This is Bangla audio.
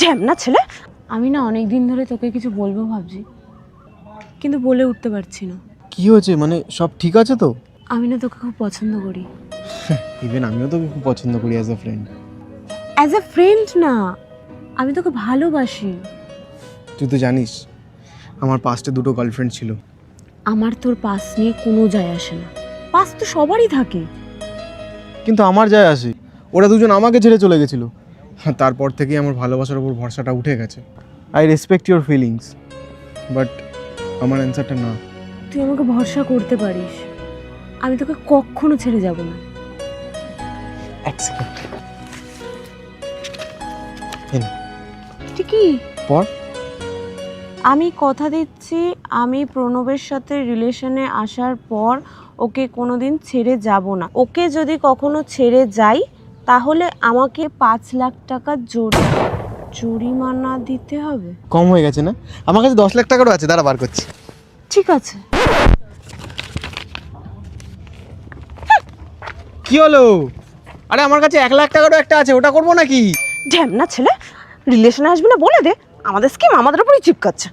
ঢ্যামনা ছেলে। আমি না অনেক দিন ধরে তোকে কিছু বলবো ভাবছি, কিন্তু বলে উঠতে পারছি না। কি হয়েছে? মানে সব ঠিক আছে তো? আমি না তোকে খুব পছন্দ করি। ইভেন আমিও তোকে খুব পছন্দ করি as a friend. As a friend না, আমি তোকে ভালোবাসি। তুই তো জানিস আমার পাস্টে দুটো গার্লফ্রেন্ড ছিল। আমার তোর পাস নিয়ে কোনো যায় আসে না, পাস তো সবারই থাকে। কিন্তু আমার যায় আসে, ওরা দুজন আমাকে ছেড়ে চলে গেছিল। তারপর থেকেই আমার ভালোবাসার উপর ভরসাটা উঠে গেছে। I respect your feelings, but আমার অ্যান্সারটা না। তুই আমাকে ভরসা করতে পারিস, আমি তোকে কখনো ছেড়ে যাব না। এক সেকেন্ড। ঠিকই পর আমি কথা দিচ্ছি, আমি প্রণবের সাথে রিলেশনে আসার পর ওকে কোনোদিন ছেড়ে যাব না। ওকে যদি কখনো ছেড়ে যাই তাহলে আমাকে 5 লাখ টাকা জরিমানা দিতে হবে। কম হয়ে গেছে না? আমার কাছে 10 লাখ টাকারও আছে, দাঁড়া বার করছি। ঠিক আছে। কি হলো? আরে আমার কাছে 1 লাখ টাকারও একটা আছে, ওটা করবো নাকি? ঢ্যামনা ছেলে, রিলেশনে আসবি না বলে দে, আমাদের স্কিম আমাদের উপরই চিপকাচ্ছে।